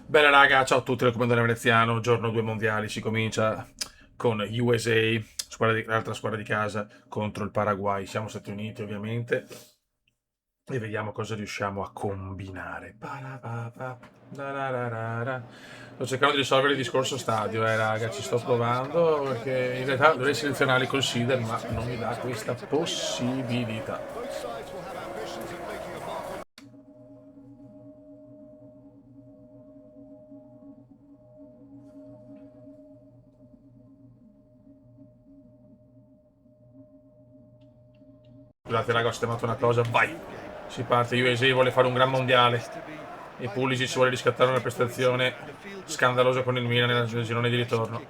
Bella raga, ciao a tutti, dal comandante veneziano, giorno 2 mondiali, si comincia con USA, l'altra squadra di casa, contro il Paraguay. Siamo Stati Uniti ovviamente e vediamo cosa riusciamo a combinare. Sto cercando di risolvere il discorso stadio, raga, ci sto provando perché in realtà dovrei selezionare il consider, ma non mi dà questa possibilità. Scusate raga, ho sistemato una cosa, vai! Si parte, USA vuole fare un gran mondiale e Pulisic vuole riscattare una prestazione scandalosa con il Milan nel girone di ritorno.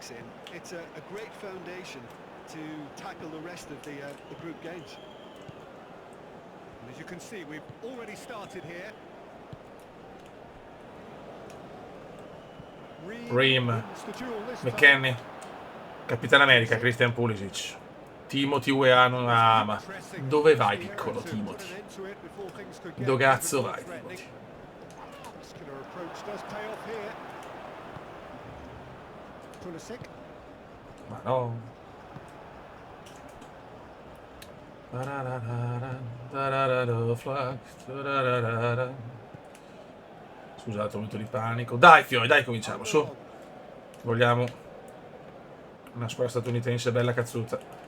Ream, McKennie, Capitan America, Christian Pulisic. Timothy Weah non ama. Dove vai, piccolo Timothy? Dove cazzo vai, Timothy? Ma no. Scusate, un momento di panico. Dai, fioi, dai, cominciamo, su. Vogliamo una squadra statunitense bella cazzuta.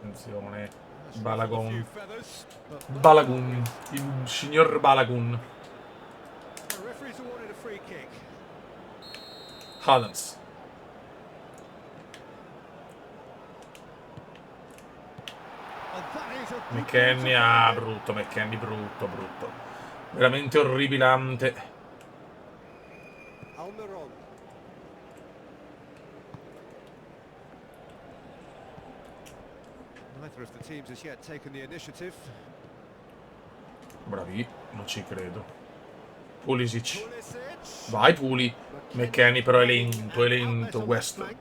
Attenzione. Balagon. Balagun. Il signor Balagun. Adams. McKennie, brutto, McKennie, brutto, brutto. Veramente orribilante. Bravi, non ci credo. Pulisic. Vai Puli. McKennie però è lento questo. Gli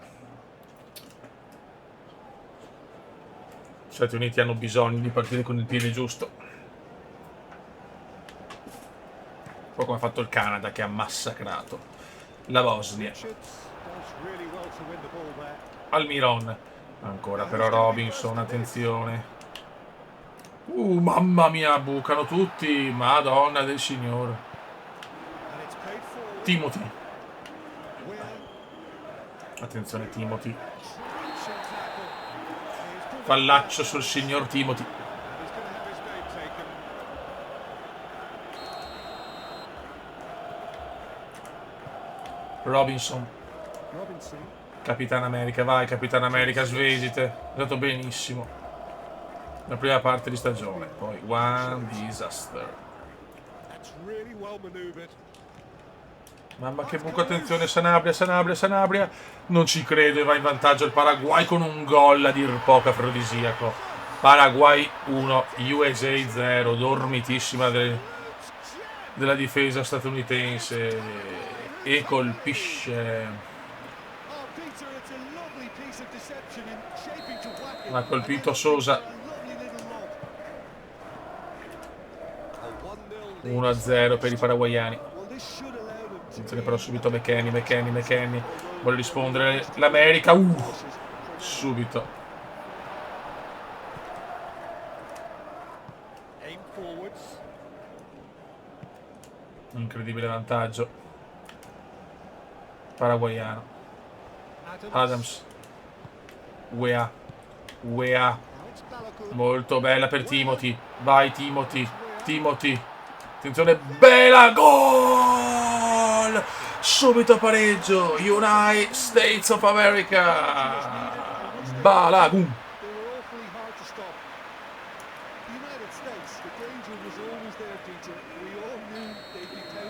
Stati Uniti hanno bisogno di partire con il piede giusto. Poi come ha fatto il Canada che ha massacrato la Bosnia. Almiron. Ancora però Robinson, attenzione. Mamma mia, bucano tutti. Madonna del Signore. Timothy. Attenzione Timothy. Fallaccio sul signor Timothy. Robinson. Capitan America, vai Capitan America, svedite. È andato benissimo. La prima parte di stagione. Poi one disaster. Mamma che buco, attenzione, Sanabria, Sanabria, Sanabria. Non ci credo e va in vantaggio il Paraguay con un gol a dir poco afrodisiaco. Paraguay 1, USA 0, dormitissima della difesa statunitense e colpisce. Ha colpito Sosa. 1-0 per i paraguayani. Attenzione però subito McKennie. Vuole rispondere l'America. Subito. Incredibile vantaggio paraguayano. Adams. Weah. Molto bella per Timothy. Vai Timothy. Attenzione, bella gol! Subito pareggio. United States of America. Balagun.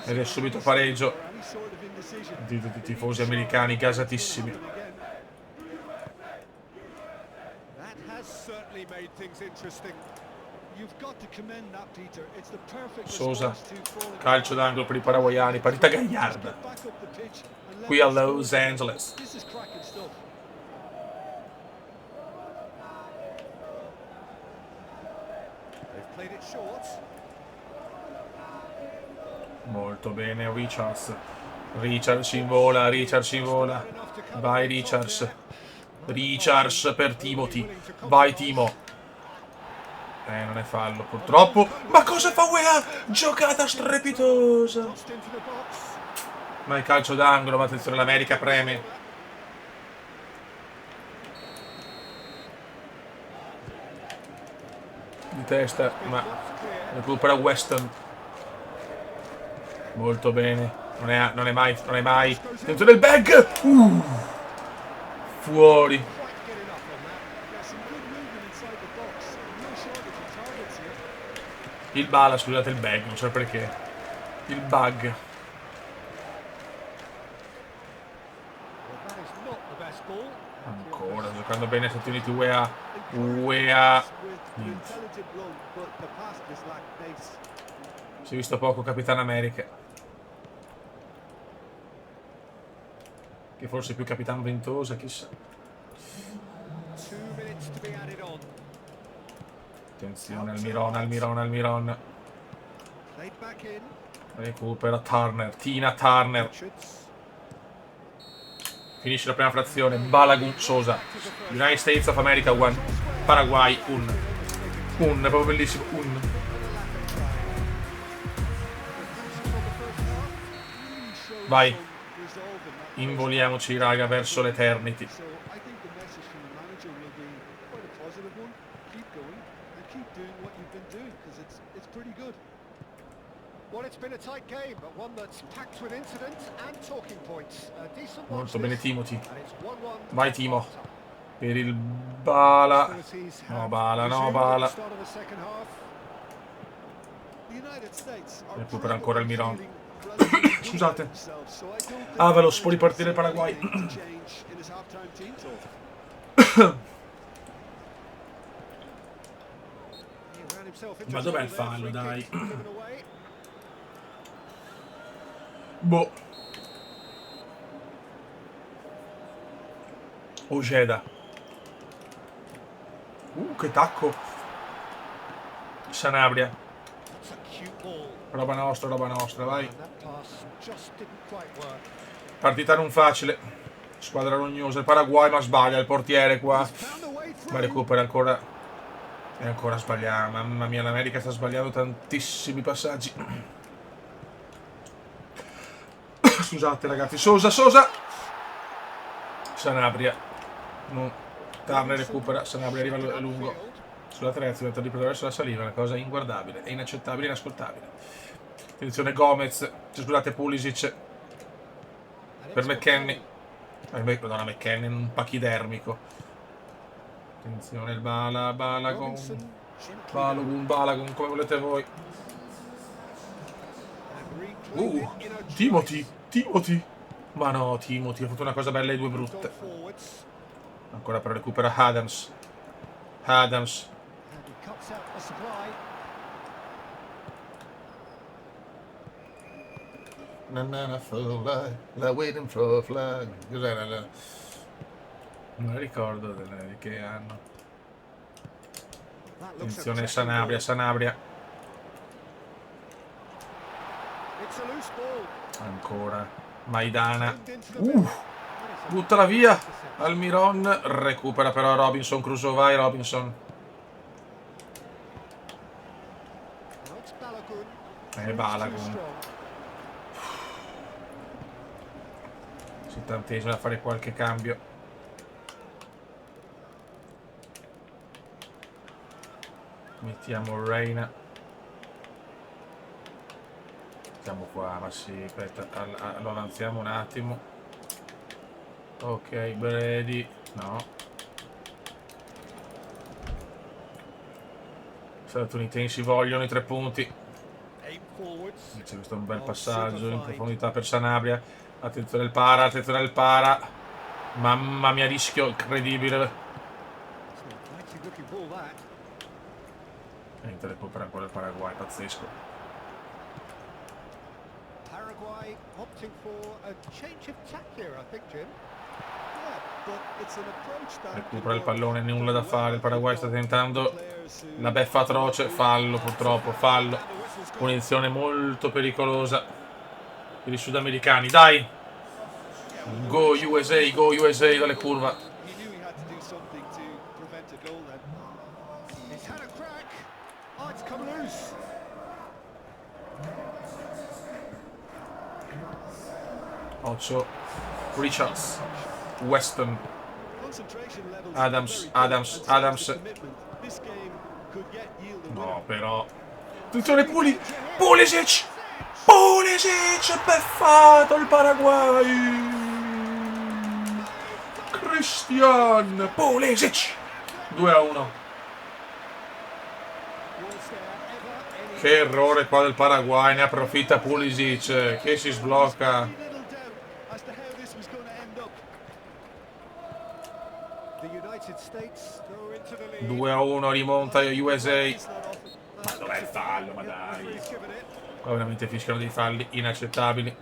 Ed è subito pareggio. Di tifosi americani gasatissimi. Sosa, calcio d'angolo per i paraguayani, partita gagliarda qui a Los Angeles. Molto bene Richards. Richards in vola, Richards in vola. Vai Richards. Richards per Timothy. Vai Timo. Non è fallo purtroppo. Ma cosa fa UEA? Giocata strepitosa. Ma è calcio d'angolo, ma attenzione, l'America preme. Di testa, ma recupera Weston. Molto bene. Non è mai. Attenzione il bag! Fuori. Il bala, scusate, il bag, non so perché. Il bug. Ancora, giocando bene Stati Uniti, UEA. Si è visto poco Capitan America. Che forse è più Capitan Ventosa, chissà. Attenzione, Almiron. Recupera Turner, Tina Turner. Finisce la prima frazione. Balagun Sosa. United States of America 1. Paraguay 1. È proprio bellissimo. 1. Vai. Involiamoci, raga, verso l'Eternity. Molto bene Timothy. Vai Timo. Per il bala. No bala. Recupera ancora il Miron. Scusate. Avalos può ripartire il Paraguay. Ma dov'è il fallo, dai? Boh. Ojeda. Che tacco. Sanabria. Roba nostra, vai. Partita non facile. Squadra rognosa. Il Paraguay ma sbaglia il portiere qua. Ma recupera ancora. E ancora sbagliamo. Mamma mia, l'America sta sbagliando tantissimi passaggi. Scusate ragazzi. Sosa. Sanabria. No. Turner recupera. Sanabria arriva a lungo. Scusate ragazzi, ho detto di verso la saliva. Una cosa inguardabile. È inaccettabile, inascoltabile. Attenzione Gomez. Scusate Pulisic. Per McKennie. Madonna, McKennie, un pachidermico. Attenzione il Balagun, come volete voi. Timothy. Ma no, Timothy ha fatto una cosa bella e due brutte. Ancora però recupera Adams. Waiting for a flag. Non ricordo che anno. Attenzione Sanabria. Ancora. Maidana. Buttala via. Almiron. Recupera però Robinson. Crusoe, vai Robinson. Balagun. 70esimo da fare qualche cambio. Mettiamo Reina. Mettiamo qua, ma sì, aspetta, lo avanziamo un attimo. Ok, Brady, no. I statunitensi vogliono i 3 punti. C'è questo un bel passaggio in profondità per Sanabria. Attenzione al para. Mamma mia, rischio incredibile. E recupera ancora il Paraguay, pazzesco. Recupera il pallone, nulla da fare. Il Paraguay sta tentando La beffa atroce, fallo purtroppo, fallo. Punizione molto pericolosa per i sudamericani, dai! Go USA dalle curva. Occhio, Richards, Weston, Adams. No, però. Attenzione, Pulisic! Beffato il Paraguay! Christian Pulisic! 2-1. Che errore qua del Paraguay, ne approfitta Pulisic, che si sblocca. 2-1, rimonta USA. Ma dov'è il fallo? Ma dai. Qua veramente fischiano dei falli inaccettabili.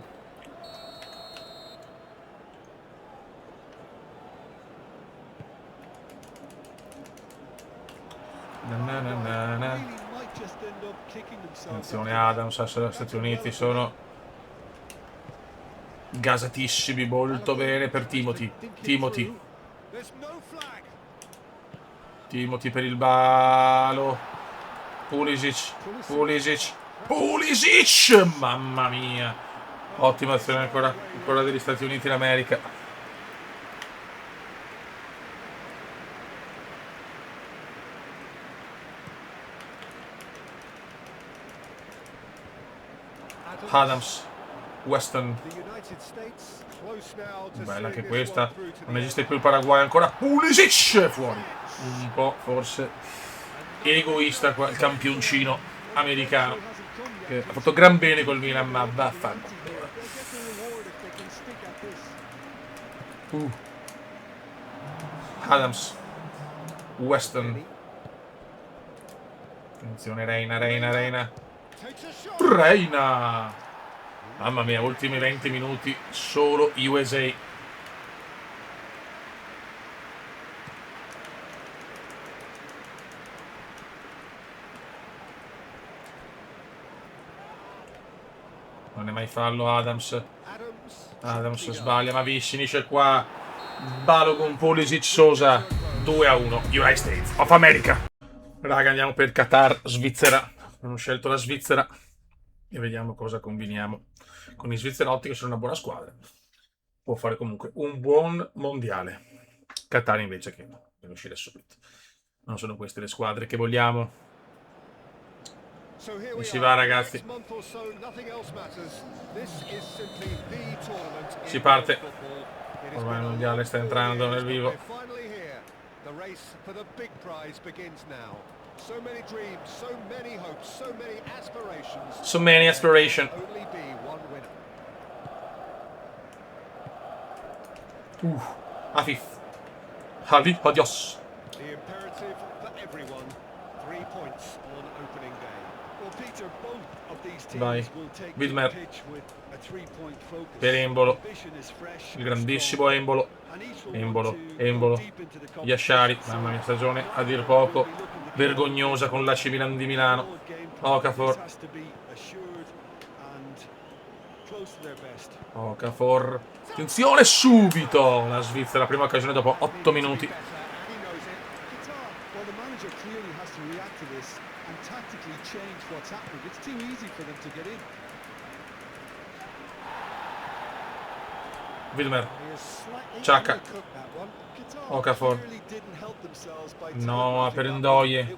Attenzione Adams, gli Stati Uniti sono gasatissimi, molto bene per Timothy per il balo. Pulisic, mamma mia, ottima azione ancora degli Stati Uniti d'America. Adams, Weston, bella anche questa, non esiste più il Paraguay ancora. Pulisic fuori, un po' forse egoista qua il campioncino americano, che ha fatto gran bene col Milan, ma vaffanculo. Adams, Weston, attenzione Reina. Mamma mia, ultimi 20 minuti solo USA. Non è mai fallo Adams sbaglia, ma vi finisce qua. Balogun, Pulisic, Sosa. 2-1 United States of America. Raga, andiamo per Qatar, Svizzera. Abbiamo scelto la Svizzera e vediamo cosa combiniamo con i svizzeraotti, che sono una buona squadra. Può fare comunque un buon mondiale. Qatar invece che deve uscire subito. Non sono queste le squadre che vogliamo. E si va, ragazzi. Si parte. Ormai il mondiale sta entrando nel vivo. So many aspirations. Afif. Adios. Vai, Widmer per Embolo, il grandissimo Embolo, Yashari, mamma mia, stagione a dir poco vergognosa con l'AC Milan di Milano. Okafor, attenzione subito, la Svizzera, prima occasione dopo 8 minuti. Widmer, Xhaka, Okafor, no, per Ndoye,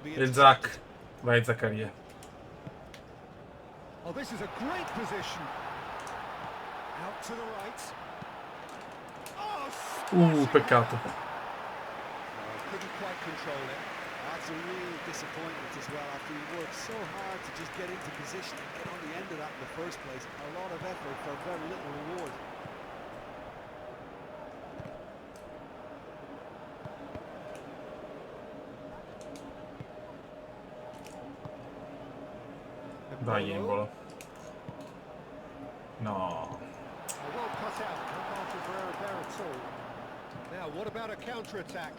e Zach, vai Zaccaria. Peccato. That's a real disappointment as well after he worked so hard to just get into position and get on the end of that in the first place. A lot of effort for very little reward. Vai Embolo. No. Well cut out. Not for Vera at all. Now what about a counter attack?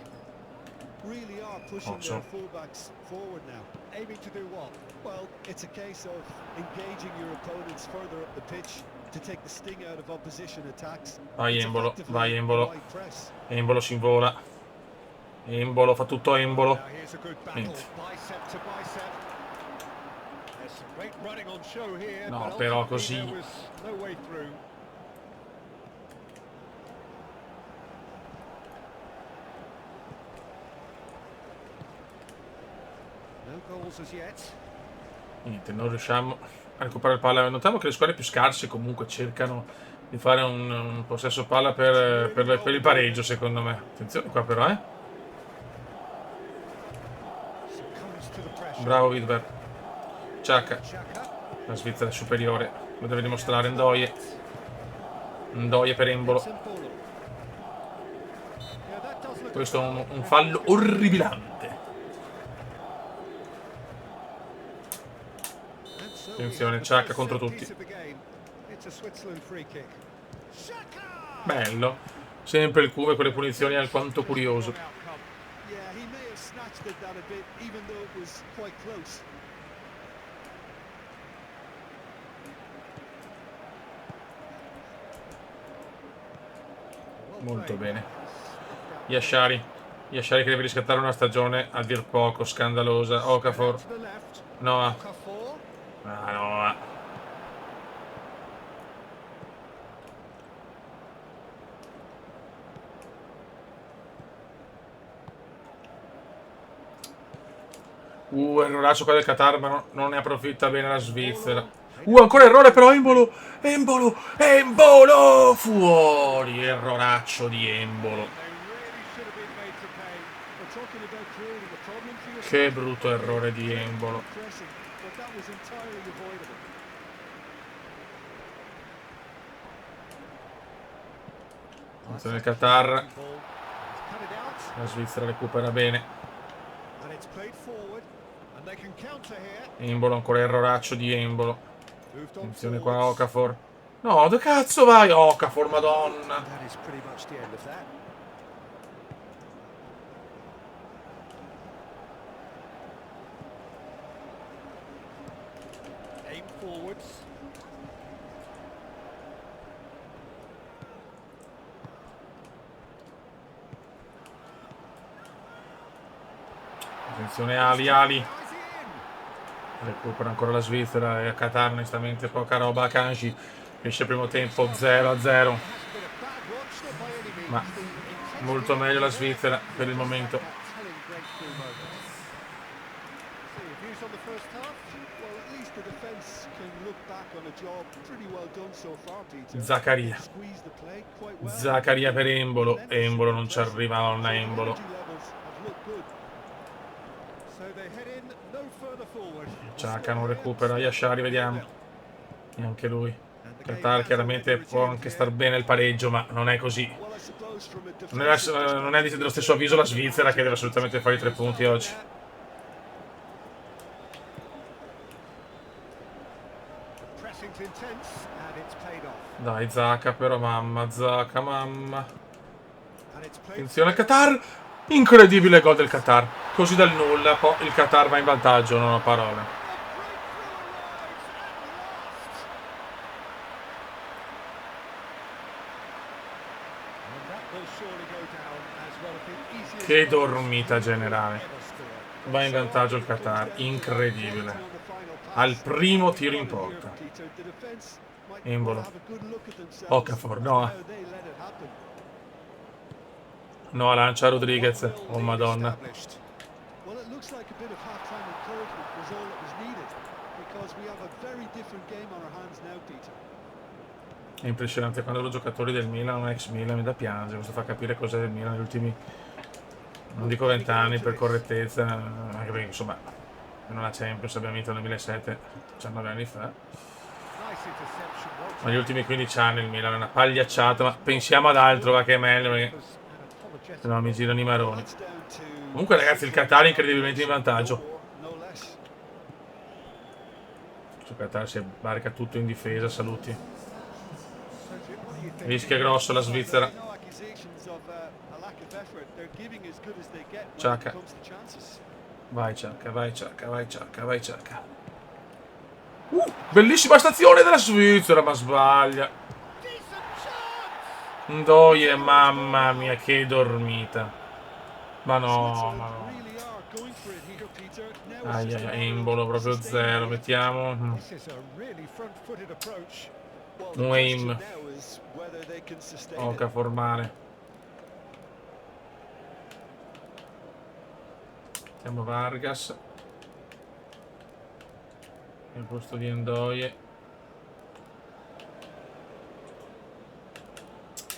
really are pushing their fullbacks forward now. Aiming to do what? Well, it's a case of engaging your opponents further up the pitch to take the sting out of opposition attacks. Vai It's Embolo, effectively vai a Embolo. wide press. Embolo si invola. Embolo fa tutto Embolo. Now here's a good battle, Niente. bicep to bicep. There's some great running on show here, No, but però ultimately così. there was no way through. No goals as yet. Niente, non riusciamo a recuperare il palla. Notiamo che le squadre più scarse comunque cercano di fare un possesso palla per il pareggio, secondo me. Attenzione qua però, Succumbs to the pressure. Bravo Widberg. Ciacca. Xhaka. La Svizzera è superiore. Lo deve dimostrare Ndoye. Ndoye per Embolo. Embolo. Yeah, that does look Questo è un fallo orribilante. Attenzione, Xhaka contro tutti. Bello. Sempre il Cuve con le punizioni alquanto curioso. Molto bene. Yashari che deve riscattare una stagione a dir poco scandalosa. Okafor. Noah. Ah, Noah. Erroraccio qua del Qatar, ma non ne approfitta bene la Svizzera. Ancora errore però Embolo. Embolo fuori. Erroraccio di Embolo. Che brutto errore di Embolo. Attenzione il Qatar. La Svizzera recupera bene. Embolo, ancora erroraccio di Embolo. Attenzione qua Okafor. No, dove cazzo vai Okafor, madonna. Attenzione Ali. Recupera ancora la Svizzera e a Qatar onestamente poca roba. Kanji finisce il primo tempo 0-0. Ma molto meglio la Svizzera per il momento. Zaccaria per Embolo. Embolo non ci arriva, nonna Embolo. Xhaka non recupera. Yashari, vediamo. E anche lui. Qatar chiaramente può anche star bene il pareggio, ma non è così. Non è dello stesso avviso la Svizzera, che deve assolutamente fare i 3 punti oggi. Dai Zacca però, mamma. Zacca, mamma. Attenzione al Qatar. Incredibile gol del Qatar. Così dal nulla, poi il Qatar va in vantaggio, non ho parole. Che dormita generale. Va in vantaggio il Qatar, incredibile. Al primo tiro in porta. Embolo. Okafor, Noah. Noah lancia Rodriguez. Oh madonna. È impressionante quando i giocatori del Milan, un ex Milan, mi dà piangere. Questo fa capire cos'è del Milan negli ultimi, non dico 20 anni per correttezza, anche perché insomma non la Champions abbiamo vinto nel 2007, 19 anni fa. Ma gli ultimi 15 anni il Milan è una pagliacciata, ma pensiamo ad altro, va che è meglio, perché se no mi girano i maroni. Comunque ragazzi il Qatar è incredibilmente in vantaggio. Il Qatar si barca tutto in difesa, saluti. Rischia grosso la Svizzera. Ciacca. Vai Ciacca, vai Ciacca, vai Ciacca, vai Ciacca. Bellissima stazione della Svizzera, ma sbaglia. Ndoye, mamma mia, che dormita. Ma no, ma no. Embolo proprio zero, mettiamo. Un aim. Oca formale. Mettiamo Vargas. Al posto di Ndoye.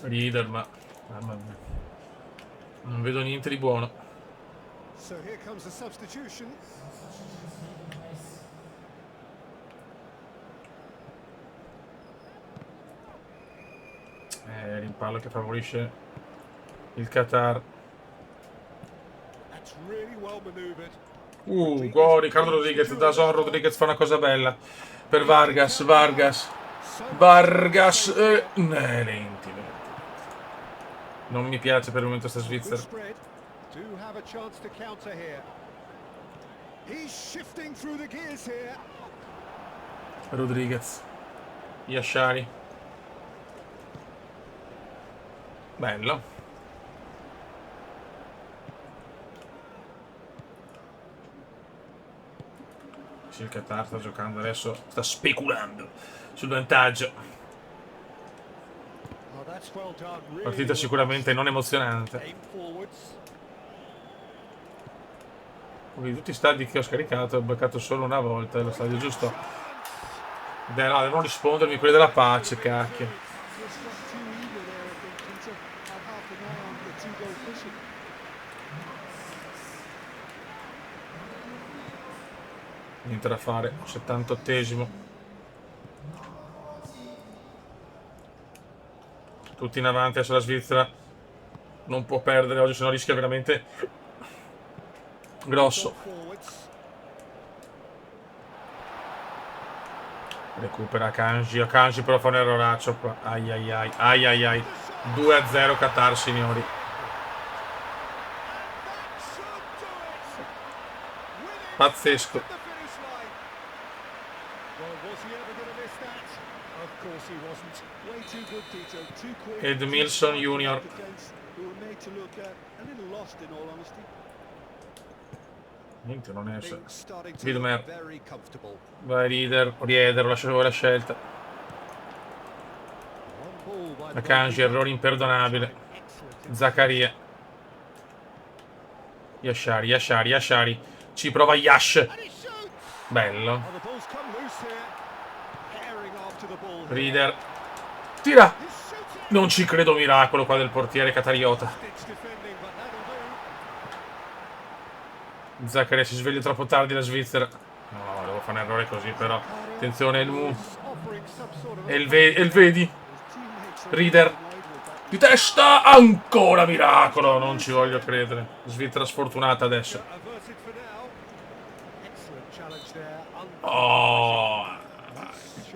Reader, ma mamma mia, non vedo niente di buono. So here comes the substitution. Rimpallo che favorisce il Qatar. That's really well maneuvered. Riccardo Rodriguez, Dazon Rodriguez fa una cosa bella per Vargas, Vargas, lenti. Non mi piace per il momento sta Svizzera. Do have a chance to counter here. He's shifting through the gears here. Rodriguez, Yashari, bello. Sì, il Qatar sta giocando adesso, sta speculando sul vantaggio. Oh, that's well done. Really Partita sicuramente non emozionante. aim forwards. Di tutti i stadi che ho scaricato ho beccato solo una volta lo stadio giusto. Beh, no, devono rispondermi quelli della pace, cacchio. Just not too eager there, I think, Peter. I'll half an eye on the two-goal cushion. Niente da fare, 78esimo. Tutti in avanti, adesso la Svizzera non può perdere oggi, se no rischia veramente grosso. Recupera Kanji, Kanji però fa un erroraccio qua. Ai ai ai. 2-0 Qatar, signori. Pazzesco. Edmilson Junior. Niente, non è Widmer. Vai Rieder, lascia voi la scelta. Akanji, errore imperdonabile. Zaccaria. Yashari. Ci prova Yash. Bello. Rieder. Tira. Non ci credo, miracolo qua del portiere qatariota. Zaccaria si sveglia troppo tardi la Svizzera. No, devo fare un errore così però. Attenzione il vedi. Rieder. Di testa. Ancora miracolo. Non ci voglio credere. Svizzera sfortunata adesso. Oh.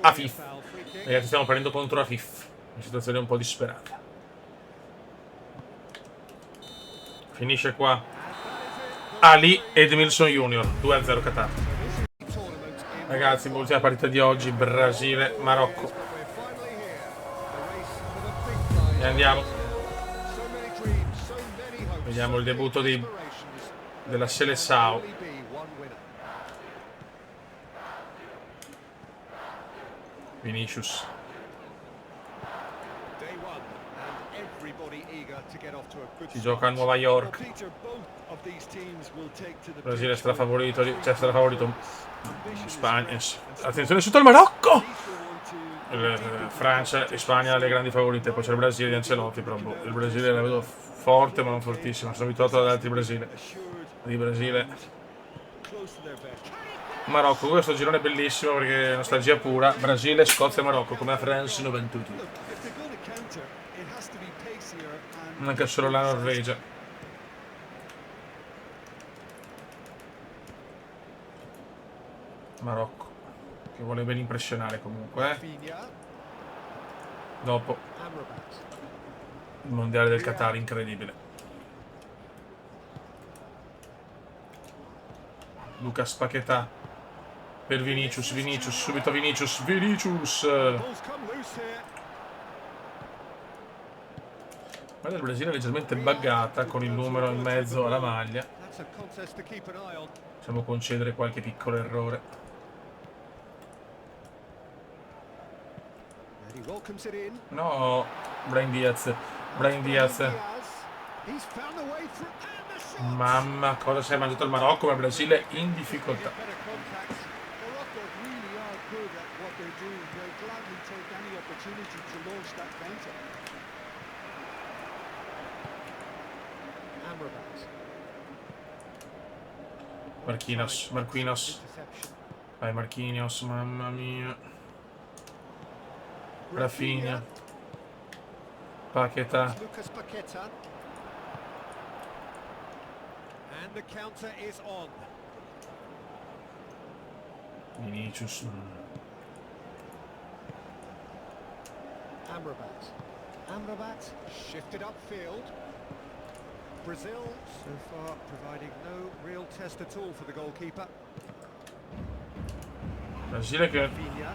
Afif. Ragazzi, stiamo prendendo contro Afif. Una situazione un po' disperata. Finisce qua. Ali Edmilson Junior 2-0 Qatar. Ragazzi, l'ultima partita di oggi, Brasile-Marocco. E andiamo. Vediamo il debutto della Seleção. Vinicius. Si gioca a Nuova York. Brasile strafavorito, cioè strafavorito Spagna. Attenzione sotto il Marocco! Francia e Spagna le grandi favorite, poi c'è il Brasile di Ancelotti, però il Brasile la vedo forte ma non fortissima. Sono abituato ad altri Brasile. Di Brasile. Marocco, questo girone è bellissimo perché è nostalgia pura. Brasile, Scozia e Marocco, come a France 92. Anche solo la Norvegia. Marocco, che vuole ben impressionare comunque, dopo il mondiale del Qatar, incredibile. Lucas Paquetá per Vinicius, subito Vinicius. Ball's come loose here. Guarda, il Brasile è leggermente buggata con il numero in mezzo alla maglia. That's a contest to keep an eye on. Possiamo concedere qualche piccolo errore. And he welcomes it in. No, Brahim Diaz. He's found a way through and the shot. Mamma, cosa si è mangiato il Marocco? Ma il Brasile in difficoltà. Better contacts. Morocco really are good at what they're doing. They'll gladly take any opportunity to launch that counter. Amrabat. Marquinhos. Interception. Vai Marquinhos, mamma mia. Rafinha. Paquetá. Lucas Paquetá. And the counter is on. Vinicius. Amrabat shifted upfield. Brazil so far providing no real test at all for the goalkeeper. Brasile che Rafinha.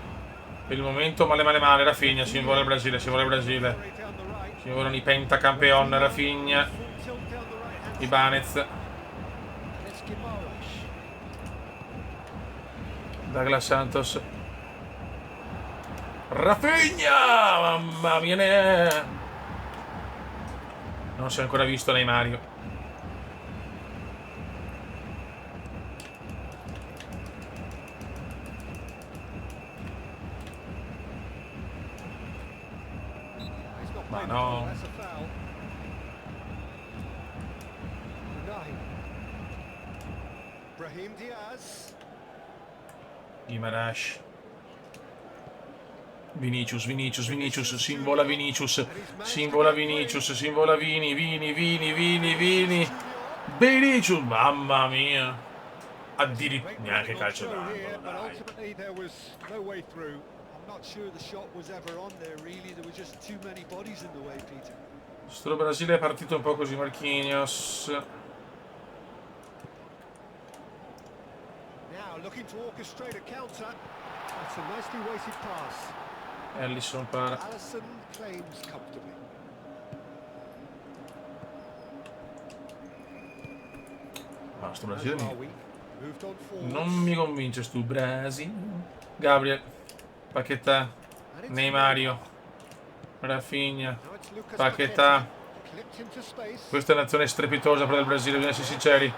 per il momento male. Rafinha, si vuole il Brasile. Straight down the right. Ci vogliono i pentacampeon, Rafinha, Full tilt down the right hand. Ibanez, And it's Guimaraes. Douglas Santos. Rafinha! Mamma mia! Non si è ancora visto Neymario. He's not Ma playing no. the ball, that's a foul. Brahim Diaz. Guimaraes. Vinicius, simbola Vinicius, Vini. Vinicius, mamma mia. Addirittura neanche calcio But d'angolo, dai. ultimately there was no way through. I'm not sure the shot was ever on there really. There were just too many bodies in the way, Peter. Sto Brasile è partito un po' così, Marquinhos. Now looking to orchestrate a counter. That's a nicely weighted pass. Ellison para. Alisson claims comfortably. Ma sto Brasile Moved on forward. non mi convince sto Brasile. Gabriel, Paquetá, Neymario, Rafinha, Now it's Lucas Paquetá. Clipped into space. Questa è un'azione strepitosa per il Brasile, bisogna essere sinceri.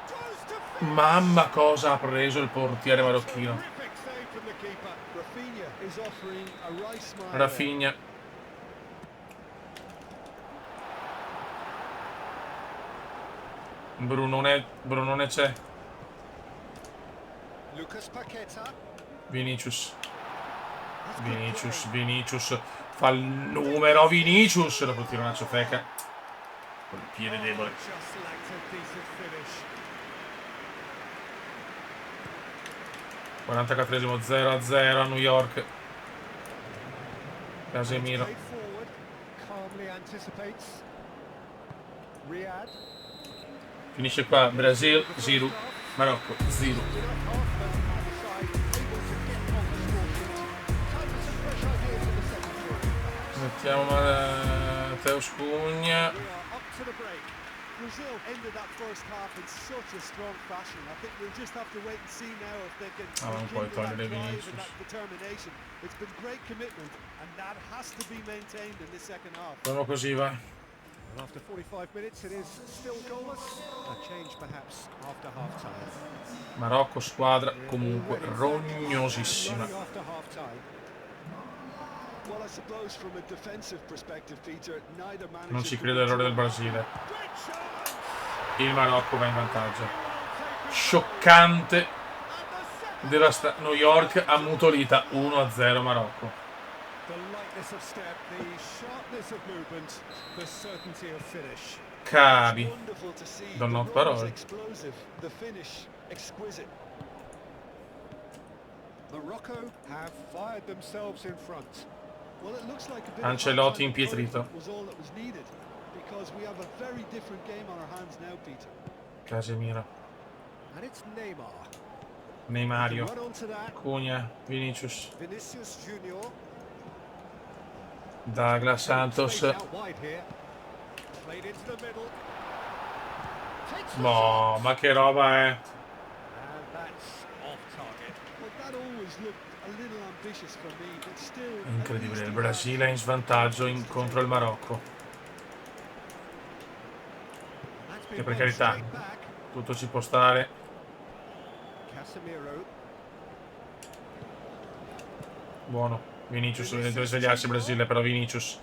Goes to Mamma cosa ha preso il portiere marocchino. terrific save from the keeper. Rafinha is offering a right smile. Rafinha. Brunone c'è. Lucas Paquetá. Vinicius. Fa il numero Vinicius. Dopo il tironaccio feca. Con il piede debole. Just lacked a decent finish. 44esimo 0-0 a New York. Casemiro. Played forward. Calmly anticipates. Riyad. Finisce qua. Brasil 0. Marocco 0. Mettiamo Mateus Cugna. Brazil ended that first half in such a strong fashion. I think we'll just have to wait and see now if they can Non puoi rekindle that togliere drive and Vinicius. that determination. It's been great commitment and that has to be maintained in the second half. Proviamo così, vai. And after 45 minutes it is still goalless. A change perhaps after half time. Marocco squadra comunque rognosissima. After half time. Well, I suppose from a defensive perspective, Peter, neither manager Non ci credo all'errore del Brasile. Il Marocco va in vantaggio. Scioccante. New York ammutolita 1-0 Marocco. The lightness of step, the sharpness of movement, the certainty of finish. Cavi. Wonderful to see. Non ho The run was parole. explosive, the finish exquisite. Morocco have fired themselves in front. Well, it looks like a bit Ancelotti of half-time impietrito. improvement was all that was needed because we have a very different game on our hands now, Peter. Casemiro. And it's Neymar. Neymario, Run onto that. Cunha, Vinicius, Vinicius Junior. Douglas Santos. Space out wide here. Played into the middle. Takes the No, shot. ma che roba è? And that's off target. Well, that always looked a little ambitious for me, but still. Incredibile, il Brasile è in svantaggio contro il Marocco. Che per carità, tutto ci può stare. Casemiro. Buono. Vinicius deve svegliarsi il Brasile, però Vinicius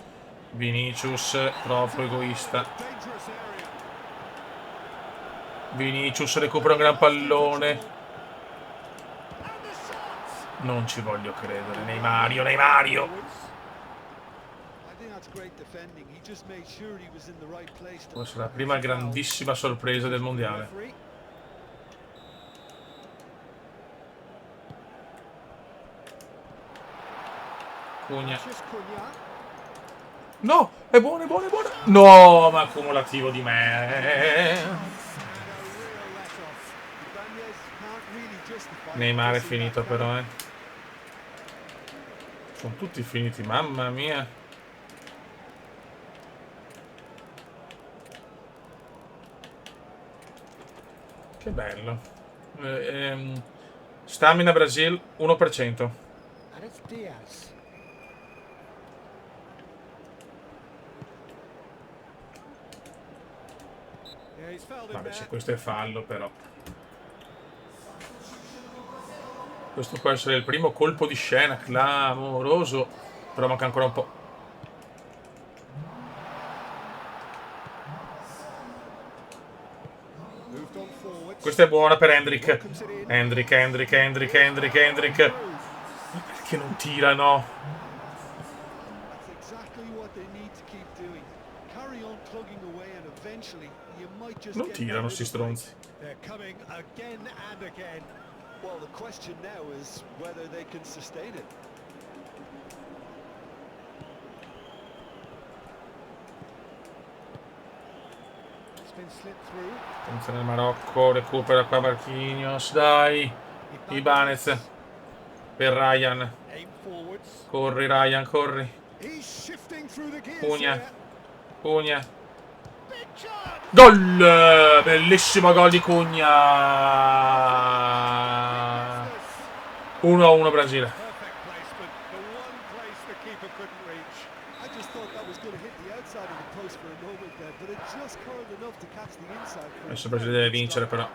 troppo egoista. Dangerous area. Vinicius recupera un gran pallone. And the shot. Non ci voglio credere. Neymario. I think that's great defending. He just made sure he was in the right place. Può essere la prima grandissima sorpresa del mondiale. Cugna. No, è buono. No, ma accumulativo di me. Neymar è finito però, Sono tutti finiti, mamma mia. Che bello. Stamina Brasil 1%. And it's Diaz. Yeah, he's fouled in Vabbè, there. se questo è fallo però. Questo può essere il primo colpo di scena clamoroso. Però manca ancora un po'. Moved on forward. Questa è buona per Hendrick. Hendrick. Perché non tirano? That's exactly what they need to keep doing. Carry on plugging away and eventually you might just Non get tirano that sti little break. stronzi. They're coming again and again. Well, the question now is whether they can sustain it. It's been slipped through. Attenzione al Marocco, recupera qua Marquinhos, dai. Ibanez per Ryan. Aim forwards. Corri Ryan, corri. He's shifting through the gears Cugna. here. Cugna. Big chance. Gol! Bellissimo gol di Cugna. 1-1 Brasile. Perfect placement. The one place the keeper couldn't reach. I just thought that was going to hit the outside of the post for a moment there, but it just curled enough to catch the inside. Adesso il Brasile deve vincere però.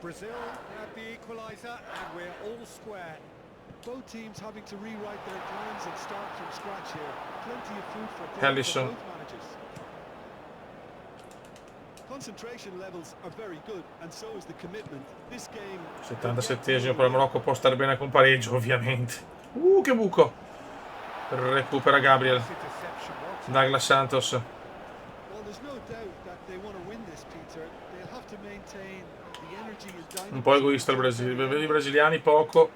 Brazil have the equalizer and we're all square. Both teams having to rewrite their plans and start from scratch here. Plenty of food for thought Alisson. for both managers. Concentration levels are very good and so is the commitment. This game 77esimo per il Marocco, può stare bene con pareggio ovviamente. Che buco. Recupera Gabriel. interception once. Douglas Santos. Well, there's no doubt that they want to win this, Peter. They'll have to maintain the energy and dynamism. Un po' egoista il Brasile. Vedi i brasiliani poco.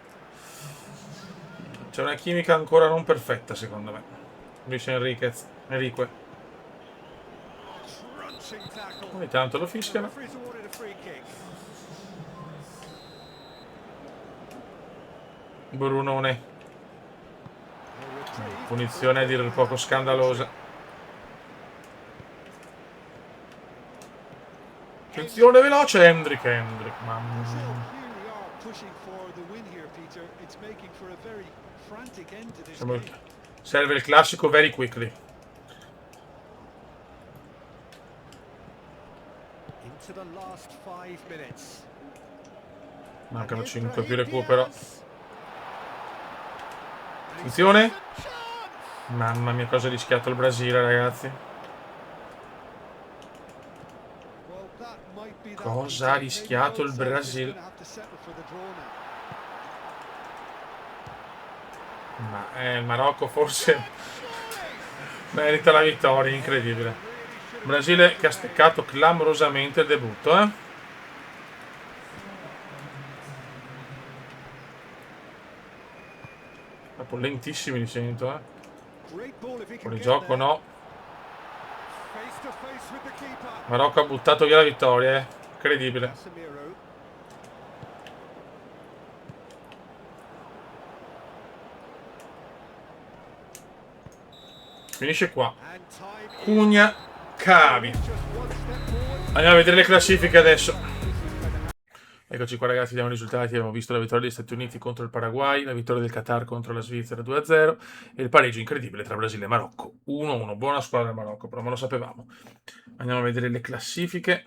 C'è una chimica ancora non perfetta secondo me. Luis Enrique. Crunching tackle. Ogni tanto lo fischiano. Referee's awarded a free kick. Brunone. Punizione a dir poco scandalosa. Attenzione veloce Hendrick. Mamma Brazil mia. clearly are pushing for the win here, Peter. It's making for a very frantic end to this Siamo- game. Serve il classico very quickly. Into the last 5 minutes. Mancano And 5 più Ibrahim recupero. Diaz. Attenzione. Chance. Mamma mia, cosa ha rischiato il Brasile, ragazzi. Well, that might be that, Cosa ha Peter. rischiato il Maybe both sides are Brasile? gonna have to settle for the draw now. Ma il Marocco forse merita la vittoria, incredibile. Brasile che ha steccato clamorosamente il debutto, Proprio lentissimi li sento, Great ball if he can Fuori get gioco there. no. Face to face with the keeper. Marocco ha buttato via la vittoria, Incredibile. Casemiro. Finisce qua. And time is Cugna, Cavi. just one step forward. Andiamo a vedere le classifiche adesso. Eccoci qua ragazzi, diamo i risultati. Abbiamo visto la vittoria degli Stati Uniti contro il Paraguay, la vittoria del Qatar contro la Svizzera 2-0 e il pareggio incredibile tra Brasile e Marocco 1-1. Buona squadra del Marocco, però non lo sapevamo. Andiamo a vedere le classifiche.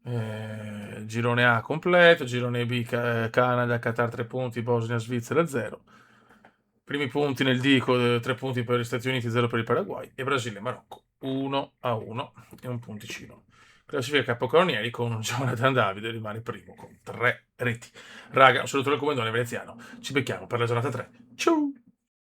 Girone A completo, girone B Canada, Qatar 3 punti, Bosnia, Svizzera 0. Primi punti nel D, 3 punti per gli Stati Uniti, 0 per il Paraguay e Brasile e Marocco 1-1 e un punticino. Classifica capocannonieri con Jonathan Davide, rimane primo con 3 reti. Raga, un saluto dal comandone veneziano. Ci becchiamo per la giornata 3. Ciao!